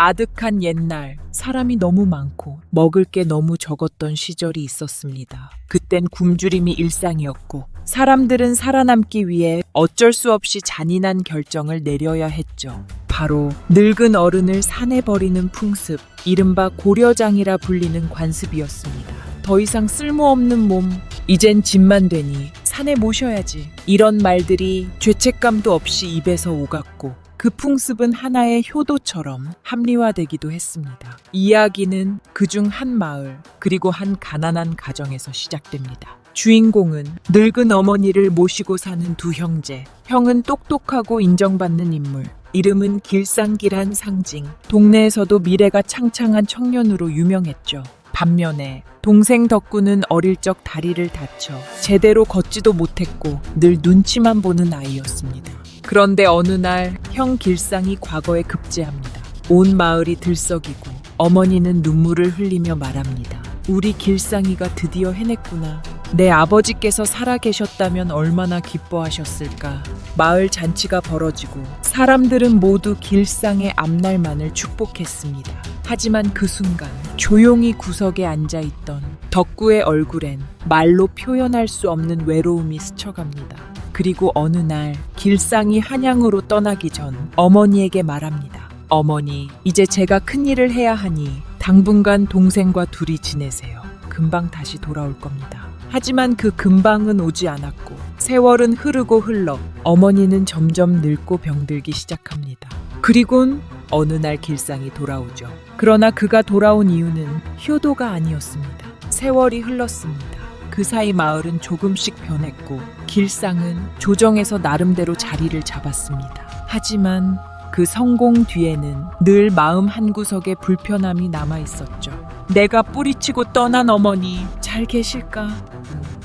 아득한 옛날, 사람이 너무 많고 먹을 게 너무 적었던 시절이 있었습니다. 그땐 굶주림이 일상이었고 사람들은 살아남기 위해 어쩔 수 없이 잔인한 결정을 내려야 했죠. 바로 늙은 어른을 산에 버리는 풍습, 이른바 고려장이라 불리는 관습이었습니다. 더 이상 쓸모없는 몸, 이젠 집만 되니 산에 모셔야지. 이런 말들이 죄책감도 없이 입에서 오갔고 그 풍습은 하나의 효도처럼 합리화되기도 했습니다. 이야기는 그중 한 마을, 그리고 한 가난한 가정에서 시작됩니다. 주인공은 늙은 어머니를 모시고 사는 두 형제. 형은 똑똑하고 인정받는 인물, 이름은 길상기란 상징. 동네에서도 미래가 창창한 청년으로 유명했죠. 반면에 동생 덕구는 어릴 적 다리를 다쳐 제대로 걷지도 못했고 늘 눈치만 보는 아이였습니다. 그런데 어느 날 형 길상이 과거에 급제합니다. 온 마을이 들썩이고 어머니는 눈물을 흘리며 말합니다. 우리 길상이가 드디어 해냈구나. 내 아버지께서 살아계셨다면 얼마나 기뻐하셨을까. 마을 잔치가 벌어지고 사람들은 모두 길상의 앞날만을 축복했습니다. 하지만 그 순간 조용히 구석에 앉아있던 덕구의 얼굴엔 말로 표현할 수 없는 외로움이 스쳐갑니다. 그리고 어느 날 길상이 한양으로 떠나기 전 어머니에게 말합니다. 어머니, 이제 제가 큰일을 해야 하니 당분간 동생과 둘이 지내세요. 금방 다시 돌아올 겁니다. 하지만 그 금방은 오지 않았고 세월은 흐르고 흘러 어머니는 점점 늙고 병들기 시작합니다. 그리곤 어느 날 길상이 돌아오죠. 그러나 그가 돌아온 이유는 효도가 아니었습니다. 세월이 흘렀습니다. 그 사이 마을은 조금씩 변했고 길상은 조정에서 나름대로 자리를 잡았습니다. 하지만 그 성공 뒤에는 늘 마음 한구석에 불편함이 남아있었죠. 내가 뿌리치고 떠난 어머니 잘 계실까?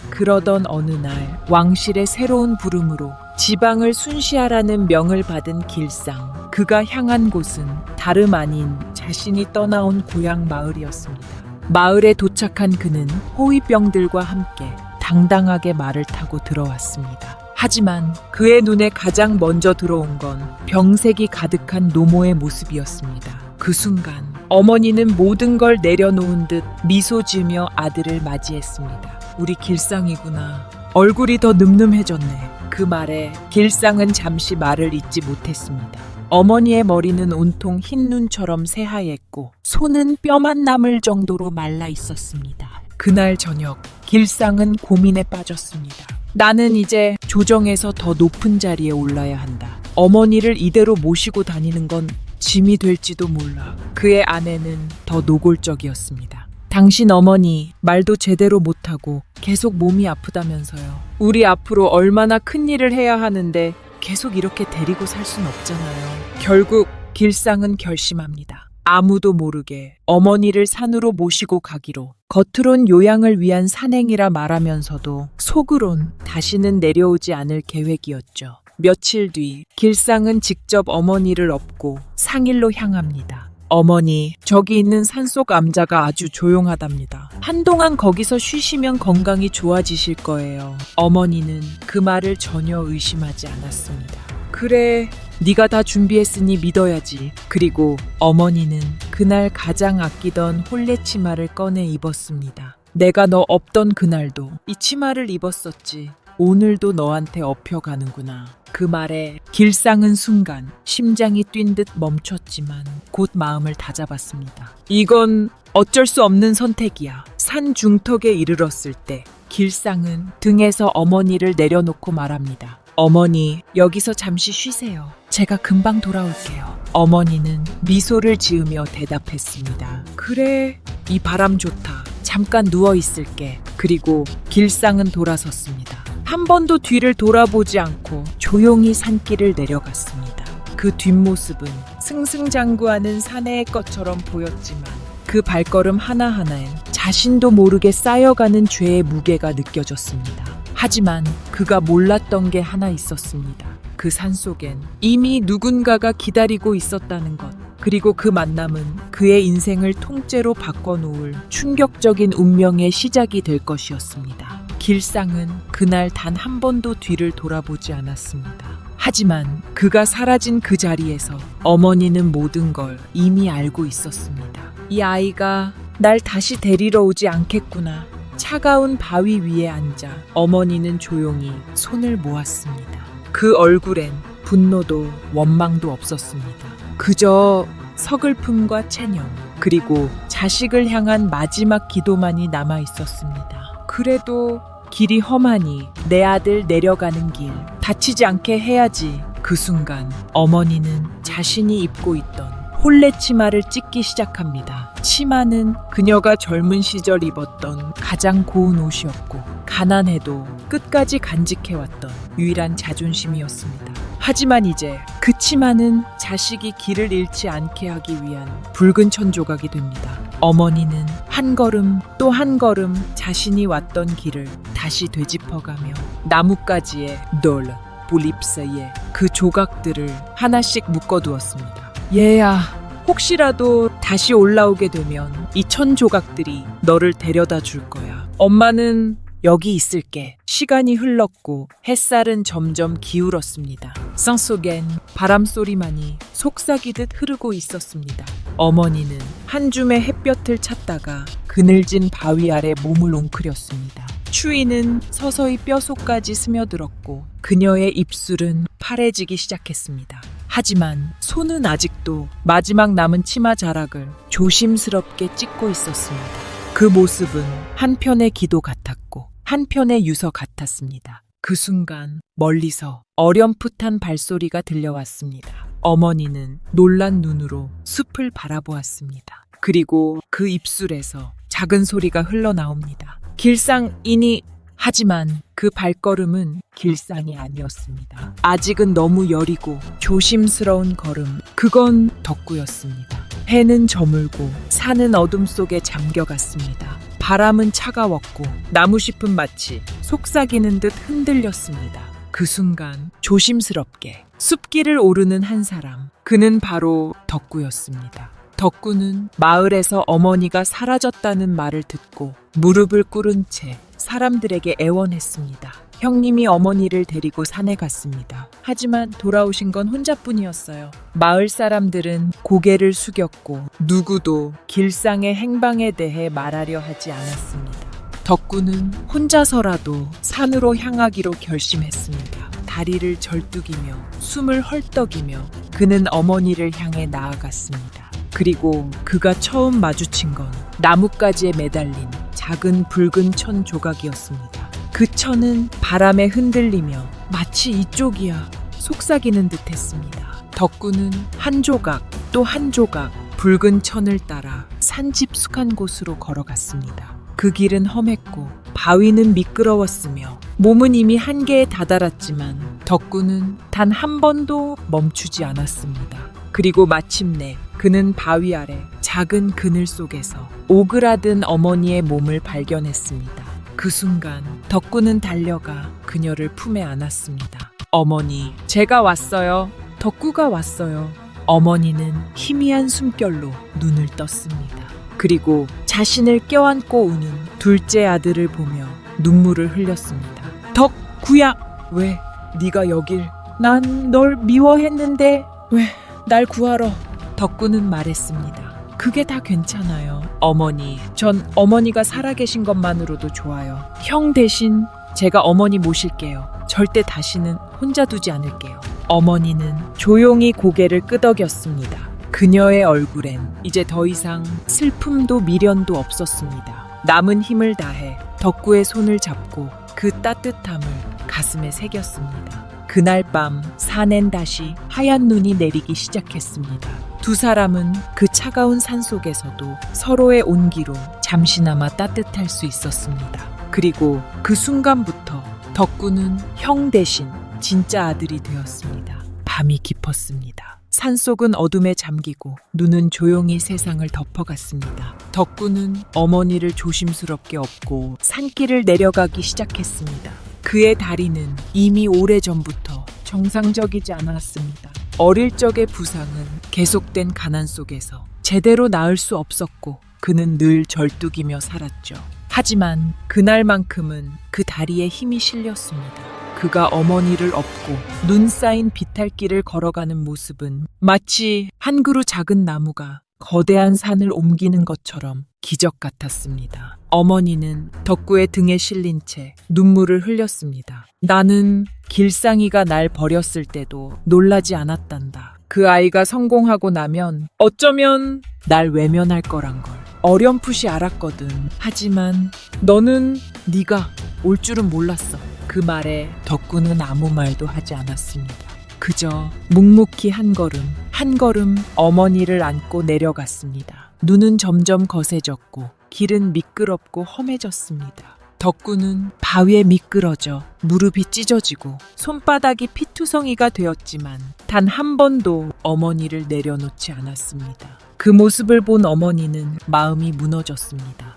그러던 어느 날 왕실의 새로운 부름으로 지방을 순시하라는 명을 받은 길상. 그가 향한 곳은 다름 아닌 자신이 떠나온 고향 마을이었습니다. 마을에 도착한 그는 호위병들과 함께 당당하게 말을 타고 들어왔습니다. 하지만 그의 눈에 가장 먼저 들어온 건 병색이 가득한 노모의 모습이었습니다. 그 순간 어머니는 모든 걸 내려놓은 듯 미소 지으며 아들을 맞이했습니다. 우리 길상이구나. 얼굴이 더 늠름해졌네. 그 말에 길상은 잠시 말을 잇지 못했습니다. 어머니의 머리는 온통 흰 눈처럼 새하얗고 손은 뼈만 남을 정도로 말라 있었습니다. 그날 저녁 길상은 고민에 빠졌습니다. 나는 이제 조정에서 더 높은 자리에 올라야 한다. 어머니를 이대로 모시고 다니는 건 짐이 될지도 몰라. 그의 아내는 더 노골적이었습니다. 당신 어머니 말도 제대로 못하고 계속 몸이 아프다면서요. 우리 앞으로 얼마나 큰 일을 해야 하는데 계속 이렇게 데리고 살 순 없잖아요. 결국 길상은 결심합니다. 아무도 모르게 어머니를 산으로 모시고 가기로. 겉으론 요양을 위한 산행이라 말하면서도 속으론 다시는 내려오지 않을 계획이었죠. 며칠 뒤 길상은 직접 어머니를 업고 상일로 향합니다. 어머니, 저기 있는 산속 암자가 아주 조용하답니다. 한동안 거기서 쉬시면 건강이 좋아지실 거예요. 어머니는 그 말을 전혀 의심하지 않았습니다. 그래, 네가 다 준비했으니 믿어야지. 그리고 어머니는 그날 가장 아끼던 홀레 치마를 꺼내 입었습니다. 내가 너 없던 그날도 이 치마를 입었었지. 오늘도 너한테 업혀가는구나. 그 말에 길상은 순간 심장이 뛴 듯 멈췄지만 곧 마음을 다잡았습니다. 이건 어쩔 수 없는 선택이야. 산 중턱에 이르렀을 때 길상은 등에서 어머니를 내려놓고 말합니다. 어머니, 여기서 잠시 쉬세요. 제가 금방 돌아올게요. 어머니는 미소를 지으며 대답했습니다. 그래, 이 바람 좋다. 잠깐 누워 있을게. 그리고 길상은 돌아섰습니다. 한 번도 뒤를 돌아보지 않고 조용히 산길을 내려갔습니다. 그 뒷모습은 승승장구하는 사내의 것처럼 보였지만 그 발걸음 하나하나엔 자신도 모르게 쌓여가는 죄의 무게가 느껴졌습니다. 하지만 그가 몰랐던 게 하나 있었습니다. 그 산속엔 이미 누군가가 기다리고 있었다는 것. 그리고 그 만남은 그의 인생을 통째로 바꿔놓을 충격적인 운명의 시작이 될 것이었습니다. 길상은 그날 단 한 번도 뒤를 돌아보지 않았습니다. 하지만 그가 사라진 그 자리에서 어머니는 모든 걸 이미 알고 있었습니다. 이 아이가 날 다시 데리러 오지 않겠구나. 차가운 바위 위에 앉아 어머니는 조용히 손을 모았습니다. 그 얼굴엔 분노도 원망도 없었습니다. 그저 서글픔과 체념, 그리고 자식을 향한 마지막 기도만이 남아 있었습니다. 그래도 길이 험하니 내 아들 내려가는 길 다치지 않게 해야지. 그 순간 어머니는 자신이 입고 있던 홀레 치마를 찢기 시작합니다. 치마는 그녀가 젊은 시절 입었던 가장 고운 옷이었고 가난해도 끝까지 간직해왔던 유일한 자존심이었습니다. 하지만 이제 그 치마는 자식이 길을 잃지 않게 하기 위한 붉은 천조각이 됩니다. 어머니는 한 걸음 또 한 걸음 자신이 왔던 길을 다시 되짚어가며 나뭇가지에 돌, 볼립스에 그 조각들을 하나씩 묶어두었습니다. 얘야, 혹시라도 다시 올라오게 되면 이 천조각들이 너를 데려다 줄 거야. 엄마는 여기 있을게. 시간이 흘렀고 햇살은 점점 기울었습니다. 산속엔 바람소리만이 속삭이듯 흐르고 있었습니다. 어머니는 한 줌의 햇볕을 찾다가 그늘진 바위 아래 몸을 웅크렸습니다. 추위는 서서히 뼈속까지 스며들었고 그녀의 입술은 파래지기 시작했습니다. 하지만 손은 아직도 마지막 남은 치마 자락을 조심스럽게 찢고 있었습니다. 그 모습은 한편의 기도 같았고 한편의 유서 같았습니다. 그 순간 멀리서 어렴풋한 발소리가 들려왔습니다. 어머니는 놀란 눈으로 숲을 바라보았습니다. 그리고 그 입술에서 작은 소리가 흘러나옵니다. 길상이니. 하지만 그 발걸음은 길상이 아니었습니다. 아직은 너무 여리고 조심스러운 걸음. 그건 덕구였습니다. 해는 저물고 산은 어둠 속에 잠겨갔습니다. 바람은 차가웠고 나무잎은 마치 속삭이는 듯 흔들렸습니다. 그 순간 조심스럽게 숲길을 오르는 한 사람. 그는 바로 덕구였습니다. 덕구는 마을에서 어머니가 사라졌다는 말을 듣고 무릎을 꿇은 채 사람들에게 애원했습니다. 형님이 어머니를 데리고 산에 갔습니다. 하지만 돌아오신 건 혼자뿐이었어요. 마을 사람들은 고개를 숙였고 누구도 길상의 행방에 대해 말하려 하지 않았습니다. 덕구는 혼자서라도 산으로 향하기로 결심했습니다. 다리를 절뚝이며 숨을 헐떡이며 그는 어머니를 향해 나아갔습니다. 그리고 그가 처음 마주친 건 나뭇가지에 매달린 작은 붉은 천 조각이었습니다. 그 천은 바람에 흔들리며 마치 이쪽이야 속삭이는 듯 했습니다. 덕구는 한 조각 또 한 조각 붉은 천을 따라 산 깊숙한 곳으로 걸어갔습니다. 그 길은 험했고 바위는 미끄러웠으며 몸은 이미 한계에 다다랐지만 덕구는 단 한 번도 멈추지 않았습니다. 그리고 마침내 그는 바위 아래 작은 그늘 속에서 오그라든 어머니의 몸을 발견했습니다. 그 순간 덕구는 달려가 그녀를 품에 안았습니다. 어머니, 제가 왔어요. 덕구가 왔어요. 어머니는 희미한 숨결로 눈을 떴습니다. 그리고 자신을 껴안고 우는 둘째 아들을 보며 눈물을 흘렸습니다. 덕구야, 왜 네가 여길? 난 널 미워했는데 왜 날 구하러? 덕구는 말했습니다. 그게 다 괜찮아요. 어머니, 전 어머니가 살아계신 것만으로도 좋아요. 형 대신 제가 어머니 모실게요. 절대 다시는 혼자 두지 않을게요. 어머니는 조용히 고개를 끄덕였습니다. 그녀의 얼굴엔 이제 더 이상 슬픔도 미련도 없었습니다. 남은 힘을 다해 덕구의 손을 잡고 그 따뜻함을 가슴에 새겼습니다. 그날 밤 산엔 다시 하얀 눈이 내리기 시작했습니다. 두 사람은 그 차가운 산 속에서도 서로의 온기로 잠시나마 따뜻할 수 있었습니다. 그리고 그 순간부터 덕구는 형 대신 진짜 아들이 되었습니다. 밤이 깊었습니다. 산속은 어둠에 잠기고 눈은 조용히 세상을 덮어갔습니다. 덕구는 어머니를 조심스럽게 업고 산길을 내려가기 시작했습니다. 그의 다리는 이미 오래전부터 정상적이지 않았습니다. 어릴 적의 부상은 계속된 가난 속에서 제대로 나을 수 없었고 그는 늘 절뚝이며 살았죠. 하지만 그날만큼은 그 다리에 힘이 실렸습니다. 그가 어머니를 업고 눈 쌓인 비탈길을 걸어가는 모습은 마치 한 그루 작은 나무가 거대한 산을 옮기는 것처럼 기적 같았습니다. 어머니는 덕구의 등에 실린 채 눈물을 흘렸습니다. 나는 길상이가 날 버렸을 때도 놀라지 않았단다. 그 아이가 성공하고 나면 어쩌면 날 외면할 거란 걸 어렴풋이 알았거든. 하지만 너는 네가 올 줄은 몰랐어. 그 말에 덕구는 아무 말도 하지 않았습니다. 그저 묵묵히 한 걸음 어머니를 안고 내려갔습니다. 눈은 점점 거세졌고 길은 미끄럽고 험해졌습니다. 덕구는 바위에 미끄러져 무릎이 찢어지고 손바닥이 피투성이가 되었지만 단 한 번도 어머니를 내려놓지 않았습니다. 그 모습을 본 어머니는 마음이 무너졌습니다.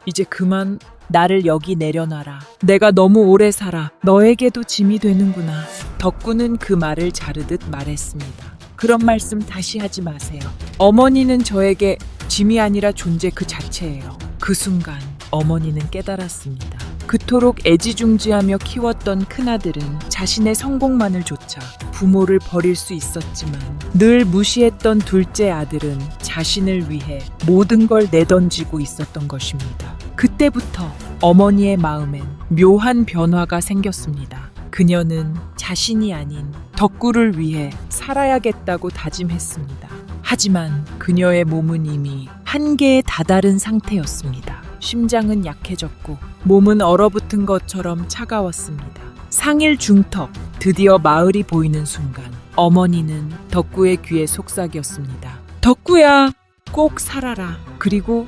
이제 그만 나를 여기 내려놔라. 내가 너무 오래 살아. 너에게도 짐이 되는구나. 덕구는 그 말을 자르듯 말했습니다. 그런 말씀 다시 하지 마세요. 어머니는 저에게 짐이 아니라 존재 그 자체예요. 그 순간 어머니는 깨달았습니다. 그토록 애지중지하며 키웠던 큰아들은 자신의 성공만을 좇아 부모를 버릴 수 있었지만 늘 무시했던 둘째 아들은 자신을 위해 모든 걸 내던지고 있었던 것입니다. 그때부터 어머니의 마음엔 묘한 변화가 생겼습니다. 그녀는 자신이 아닌 덕구를 위해 살아야겠다고 다짐했습니다. 하지만 그녀의 몸은 이미 한계에 다다른 상태였습니다. 심장은 약해졌고 몸은 얼어붙은 것처럼 차가웠습니다. 상일 중턱, 드디어 마을이 보이는 순간 어머니는 덕구의 귀에 속삭였습니다. 덕구야, 꼭 살아라. 그리고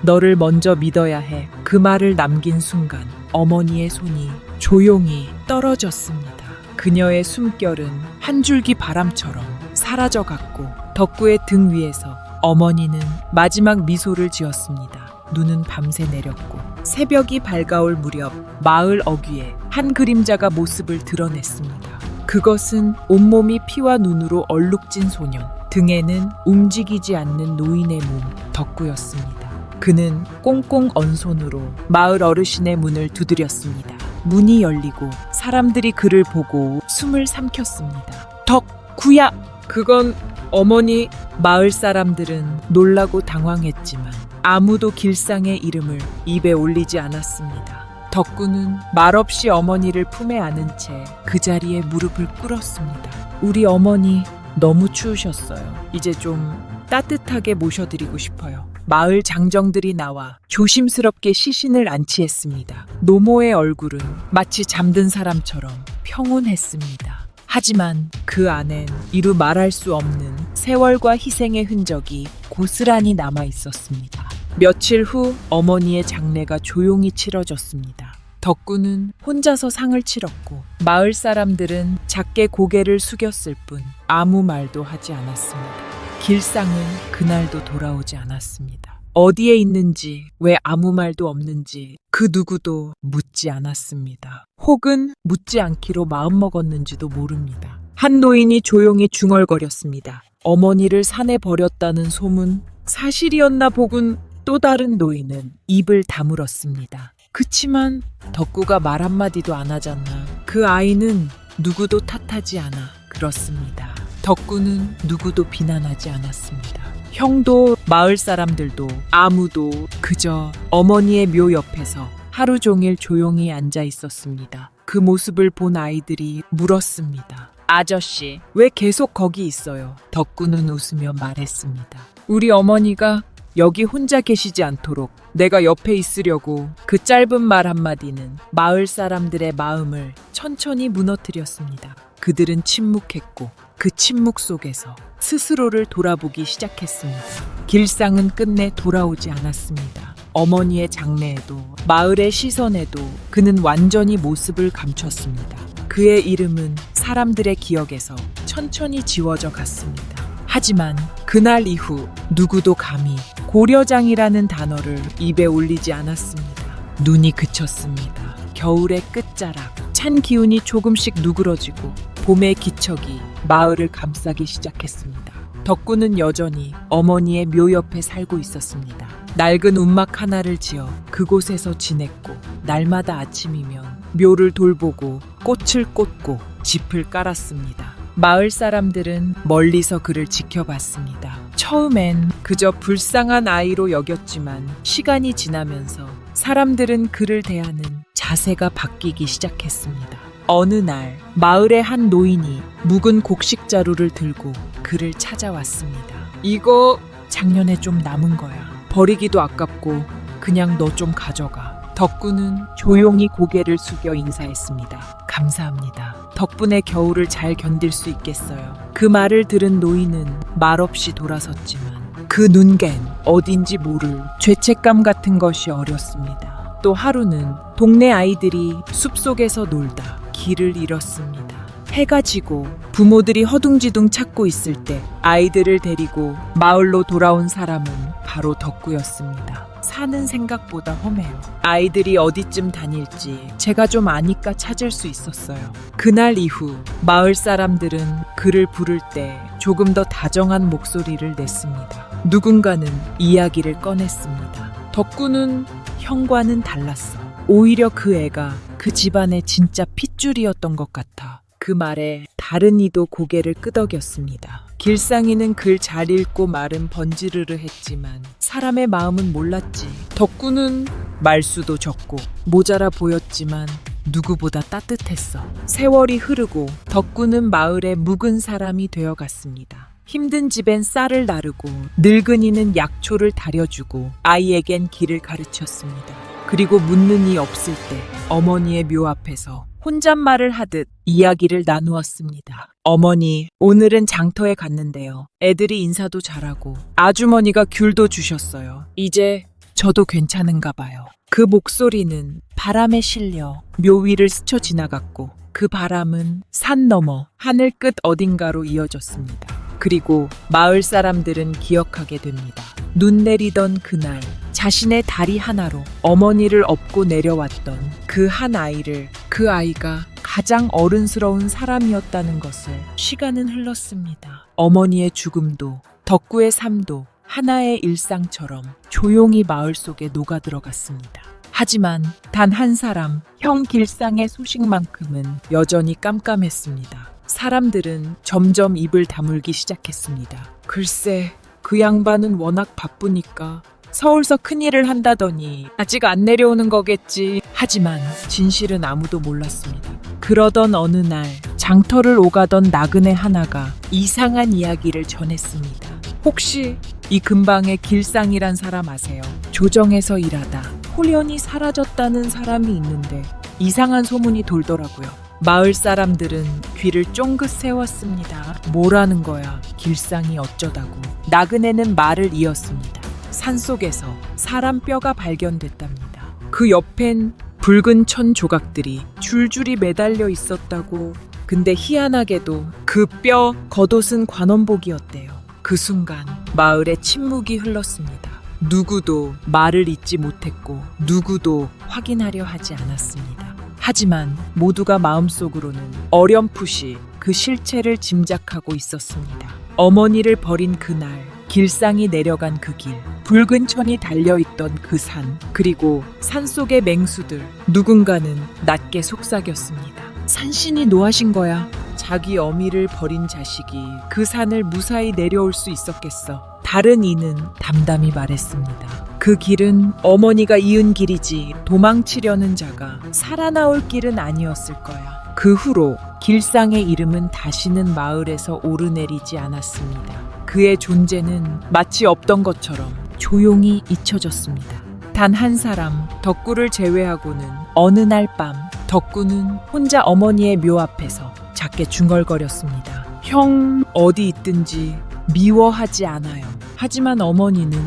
너를 먼저 믿어야 해. 그 말을 남긴 순간 어머니의 손이 조용히 떨어졌습니다. 그녀의 숨결은 한 줄기 바람처럼 사라져갔고 덕구의 등 위에서 어머니는 마지막 미소를 지었습니다. 눈은 밤새 내렸고 새벽이 밝아올 무렵 마을 어귀에 한 그림자가 모습을 드러냈습니다. 그것은 온몸이 피와 눈으로 얼룩진 소년, 등에는 움직이지 않는 노인의 몸, 덕구였습니다. 그는 꽁꽁 언 손으로 마을 어르신의 문을 두드렸습니다. 문이 열리고 사람들이 그를 보고 숨을 삼켰습니다. 덕구야! 그건 어머니. 마을 사람들은 놀라고 당황했지만 아무도 길상의 이름을 입에 올리지 않았습니다. 덕구는 말없이 어머니를 품에 안은 채 그 자리에 무릎을 꿇었습니다. 우리 어머니 너무 추우셨어요. 이제 좀 따뜻하게 모셔드리고 싶어요. 마을 장정들이 나와 조심스럽게 시신을 안치했습니다. 노모의 얼굴은 마치 잠든 사람처럼 평온했습니다. 하지만 그 안엔 이루 말할 수 없는 세월과 희생의 흔적이 고스란히 남아 있었습니다. 며칠 후 어머니의 장례가 조용히 치러졌습니다. 덕구는 혼자서 상을 치렀고 마을 사람들은 작게 고개를 숙였을 뿐 아무 말도 하지 않았습니다. 길상은 그날도 돌아오지 않았습니다. 어디에 있는지, 왜 아무 말도 없는지 그 누구도 묻지 않았습니다. 혹은 묻지 않기로 마음먹었는지도 모릅니다. 한 노인이 조용히 중얼거렸습니다. 어머니를 산에 버렸다는 소문 사실이었나 보군. 또 다른 노인은 입을 다물었습니다. 그치만 덕구가 말 한마디도 안 하잖아. 그 아이는 누구도 탓하지 않아. 그렇습니다. 덕구는 누구도 비난하지 않았습니다. 형도 마을 사람들도 아무도 그저 어머니의 묘 옆에서 하루 종일 조용히 앉아 있었습니다. 그 모습을 본 아이들이 물었습니다. 아저씨, 왜 계속 거기 있어요? 덕구는 웃으며 말했습니다. 우리 어머니가 여기 혼자 계시지 않도록 내가 옆에 있으려고. 그 짧은 말 한마디는 마을 사람들의 마음을 천천히 무너뜨렸습니다. 그들은 침묵했고 그 침묵 속에서 스스로를 돌아보기 시작했습니다. 길상은 끝내 돌아오지 않았습니다. 어머니의 장례에도 마을의 시선에도 그는 완전히 모습을 감췄습니다. 그의 이름은 사람들의 기억에서 천천히 지워져 갔습니다. 하지만 그날 이후 누구도 감히 고려장이라는 단어를 입에 올리지 않았습니다. 눈이 그쳤습니다. 겨울의 끝자락, 찬 기운이 조금씩 누그러지고 봄의 기척이 마을을 감싸기 시작했습니다. 덕구는 여전히 어머니의 묘 옆에 살고 있었습니다. 낡은 움막 하나를 지어 그곳에서 지냈고 날마다 아침이면 묘를 돌보고 꽃을 꽂고 짚을 깔았습니다. 마을 사람들은 멀리서 그를 지켜봤습니다. 처음엔 그저 불쌍한 아이로 여겼지만 시간이 지나면서 사람들은 그를 대하는 자세가 바뀌기 시작했습니다. 어느 날 마을의 한 노인이 묵은 곡식 자루를 들고 그를 찾아왔습니다. 이거 작년에 좀 남은 거야. 버리기도 아깝고 그냥 너 좀 가져가. 덕구는 조용히 고개를 숙여 인사했습니다. 감사합니다. 덕분에 겨울을 잘 견딜 수 있겠어요. 그 말을 들은 노인은 말없이 돌아섰지만 그 눈겐 어딘지 모를 죄책감 같은 것이 어렸습니다. 또 하루는 동네 아이들이 숲속에서 놀다 길을 잃었습니다. 해가 지고 부모들이 허둥지둥 찾고 있을 때 아이들을 데리고 마을로 돌아온 사람은 바로 덕구였습니다. 사는 생각보다 험해요. 아이들이 어디쯤 다닐지 제가 좀 아니까 찾을 수 있었어요. 그날 이후 마을 사람들은 그를 부를 때 조금 더 다정한 목소리를 냈습니다. 누군가는 이야기를 꺼냈습니다. 덕구는 형과는 달랐어. 오히려 그 애가 그 집안의 진짜 핏줄이었던 것 같아. 그 말에 다른 이도 고개를 끄덕였습니다. 길상이는 글 잘 읽고 말은 번지르르 했지만 사람의 마음은 몰랐지. 덕구는 말수도 적고 모자라 보였지만 누구보다 따뜻했어. 세월이 흐르고 덕구는 마을의 묵은 사람이 되어갔습니다. 힘든 집엔 쌀을 나르고 늙은이는 약초를 다려주고 아이에겐 길을 가르쳤습니다. 그리고 묻는 이 없을 때 어머니의 묘 앞에서 혼잣말을 하듯 이야기를 나누었습니다. 어머니, 오늘은 장터에 갔는데요. 애들이 인사도 잘하고 아주머니가 귤도 주셨어요. 이제 저도 괜찮은가 봐요. 그 목소리는 바람에 실려 묘 위를 스쳐 지나갔고 그 바람은 산 너머 하늘 끝 어딘가로 이어졌습니다. 그리고 마을 사람들은 기억하게 됩니다. 눈 내리던 그날 자신의 다리 하나로 어머니를 업고 내려왔던 그 한 아이를 그 아이가 가장 어른스러운 사람이었다는 것을 시간은 흘렀습니다. 어머니의 죽음도 덕구의 삶도 하나의 일상처럼 조용히 마을 속에 녹아들어갔습니다. 하지만 단 한 사람, 형 길상의 소식만큼은 여전히 깜깜했습니다. 사람들은 점점 입을 다물기 시작했습니다. 글쎄, 그 양반은 워낙 바쁘니까 서울서 큰일을 한다더니 아직 안 내려오는 거겠지. 하지만 진실은 아무도 몰랐습니다. 그러던 어느 날 장터를 오가던 나그네 하나가 이상한 이야기를 전했습니다. 혹시 이 근방에 길상이란 사람 아세요? 조정에서 일하다 홀연히 사라졌다는 사람이 있는데 이상한 소문이 돌더라고요. 마을 사람들은 귀를 쫑긋 세웠습니다. 뭐라는 거야? 길상이 어쩌다고? 나그네는 말을 이었습니다. 산속에서 사람 뼈가 발견됐답니다. 그 옆엔 붉은 천 조각들이 줄줄이 매달려 있었다고. 근데 희한하게도 그 뼈 겉옷은 관원복이었대요. 그 순간 마을에 침묵이 흘렀습니다. 누구도 말을 잇지 못했고 누구도 확인하려 하지 않았습니다. 하지만 모두가 마음속으로는 어렴풋이 그 실체를 짐작하고 있었습니다. 어머니를 버린 그날 길상이 내려간 그 길, 붉은 천이 달려있던 그 산, 그리고 산속의 맹수들, 누군가는 낮게 속삭였습니다. 산신이 노하신 거야. 자기 어미를 버린 자식이 그 산을 무사히 내려올 수 있었겠어. 다른 이는 담담히 말했습니다. 그 길은 어머니가 이은 길이지 도망치려는 자가 살아나올 길은 아니었을 거야. 그 후로 길상의 이름은 다시는 마을에서 오르내리지 않았습니다. 그의 존재는 마치 없던 것처럼 조용히 잊혀졌습니다. 단 한 사람, 덕구를 제외하고는 어느 날 밤 덕구는 혼자 어머니의 묘 앞에서 작게 중얼거렸습니다. 형 어디 있든지 미워하지 않아요. 하지만 어머니는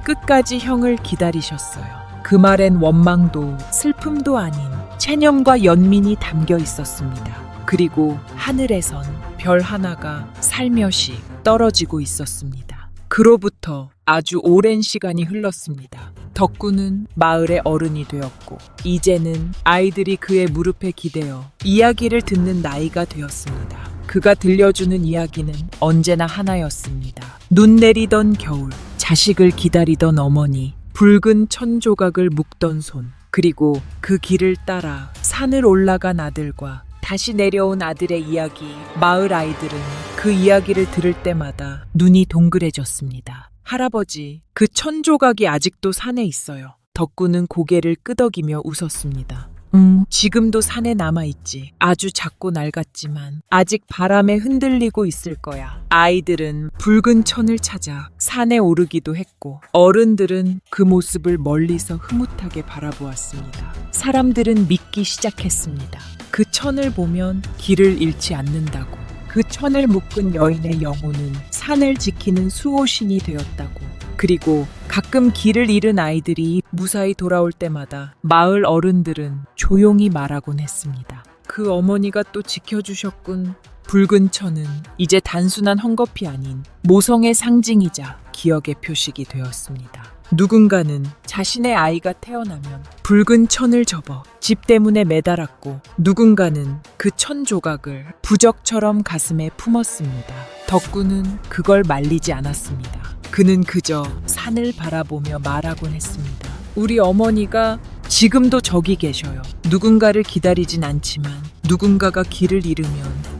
끝까지 형을 기다리셨어요. 그 말엔 원망도 슬픔도 아닌 체념과 연민이 담겨 있었습니다. 그리고 하늘에선 별 하나가 살며시 떨어지고 있었습니다. 그로부터 아주 오랜 시간이 흘렀습니다. 덕구는 마을의 어른이 되었고 이제는 아이들이 그의 무릎에 기대어 이야기를 듣는 나이가 되었습니다. 그가 들려주는 이야기는 언제나 하나였습니다. 눈 내리던 겨울, 자식을 기다리던 어머니, 붉은 천 조각을 묶던 손, 그리고 그 길을 따라 산을 올라간 아들과 다시 내려온 아들의 이야기. 마을 아이들은 그 이야기를 들을 때마다 눈이 동그래졌습니다. 할아버지, 그 천조각이 아직도 산에 있어요. 덕구는 고개를 끄덕이며 웃었습니다. 지금도 산에 남아있지. 아주 작고 낡았지만 아직 바람에 흔들리고 있을 거야. 아이들은 붉은 천을 찾아 산에 오르기도 했고 어른들은 그 모습을 멀리서 흐뭇하게 바라보았습니다. 사람들은 믿기 시작했습니다. 그 천을 보면 길을 잃지 않는다고. 그 천을 묶은 여인의 영혼은 산을 지키는 수호신이 되었다고. 그리고 가끔 길을 잃은 아이들이 무사히 돌아올 때마다 마을 어른들은 조용히 말하곤 했습니다. 그 어머니가 또 지켜주셨군. 붉은 천은 이제 단순한 헝겊이 아닌 모성의 상징이자 기억의 표식이 되었습니다. 누군가는 자신의 아이가 태어나면 붉은 천을 접어 집 대문에 매달았고 누군가는 그 천 조각을 부적처럼 가슴에 품었습니다. 덕구는 그걸 말리지 않았습니다. 그는 그저 산을 바라보며 말하곤 했습니다. 우리 어머니가 지금도 저기 계셔요. 누군가를 기다리진 않지만 누군가가 길을 잃으면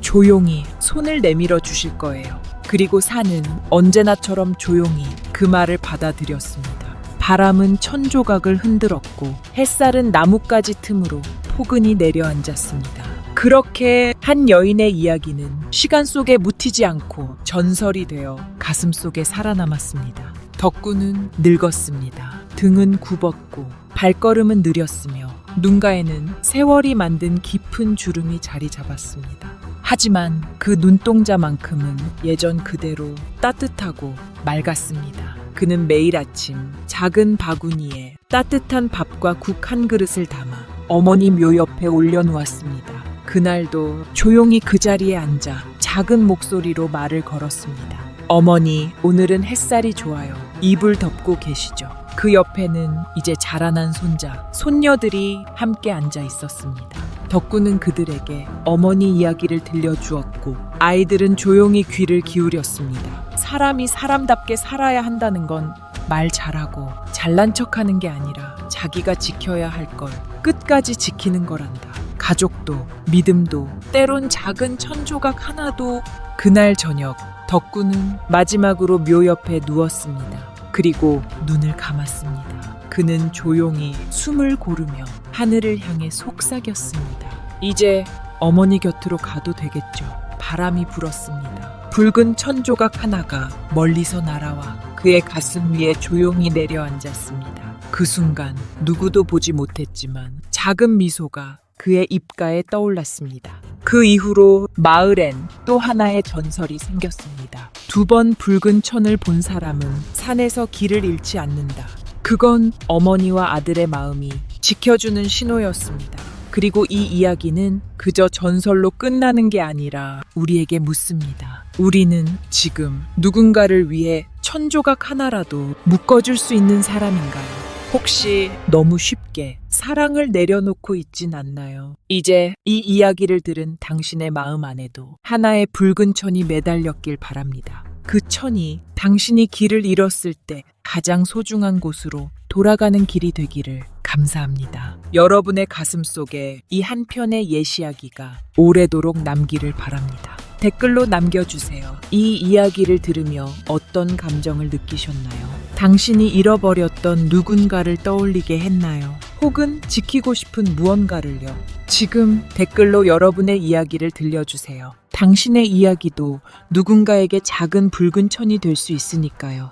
조용히 손을 내밀어 주실 거예요. 그리고 산은 언제나처럼 조용히 그 말을 받아들였습니다. 바람은 천조각을 흔들었고 햇살은 나뭇가지 틈으로 포근히 내려앉았습니다. 그렇게 한 여인의 이야기는 시간 속에 묻히지 않고 전설이 되어 가슴 속에 살아남았습니다. 덕구는 늙었습니다. 등은 굽었고 발걸음은 느렸으며 눈가에는 세월이 만든 깊은 주름이 자리 잡았습니다. 하지만 그 눈동자만큼은 예전 그대로 따뜻하고 맑았습니다. 그는 매일 아침 작은 바구니에 따뜻한 밥과 국 한 그릇을 담아 어머니 묘 옆에 올려놓았습니다. 그날도 조용히 그 자리에 앉아 작은 목소리로 말을 걸었습니다. 어머니, 오늘은 햇살이 좋아요. 이불 덮고 계시죠? 그 옆에는 이제 자라난 손자, 손녀들이 함께 앉아 있었습니다. 덕구는 그들에게 어머니 이야기를 들려주었고 아이들은 조용히 귀를 기울였습니다. 사람이 사람답게 살아야 한다는 건 말 잘하고 잘난 척하는 게 아니라 자기가 지켜야 할 걸 끝까지 지키는 거란다. 가족도 믿음도 때론 작은 천조각 하나도. 그날 저녁 덕구는 마지막으로 묘 옆에 누웠습니다. 그리고 눈을 감았습니다. 그는 조용히 숨을 고르며 하늘을 향해 속삭였습니다. 이제 어머니 곁으로 가도 되겠죠. 바람이 불었습니다. 붉은 천조각 하나가 멀리서 날아와 그의 가슴 위에 조용히 내려앉았습니다. 그 순간 누구도 보지 못했지만 작은 미소가 그의 입가에 떠올랐습니다. 그 이후로 마을엔 또 하나의 전설이 생겼습니다. 2번 붉은 천을 본 사람은 산에서 길을 잃지 않는다. 그건 어머니와 아들의 마음이 지켜주는 신호였습니다. 그리고 이 이야기는 그저 전설로 끝나는 게 아니라 우리에게 묻습니다. 우리는 지금 누군가를 위해 천조각 하나라도 묶어줄 수 있는 사람인가요? 혹시 너무 쉽게 사랑을 내려놓고 있진 않나요? 이제 이 이야기를 들은 당신의 마음 안에도 하나의 붉은 천이 매달렸길 바랍니다. 그 천이 당신이 길을 잃었을 때 가장 소중한 곳으로 돌아가는 길이 되기를 감사합니다. 여러분의 가슴 속에 이 한 편의 예시야기가 오래도록 남기를 바랍니다. 댓글로 남겨주세요. 이 이야기를 들으며 어떤 감정을 느끼셨나요? 당신이 잃어버렸던 누군가를 떠올리게 했나요? 혹은 지키고 싶은 무언가를요? 지금 댓글로 여러분의 이야기를 들려주세요. 당신의 이야기도 누군가에게 작은 붉은 천이 될 수 있으니까요.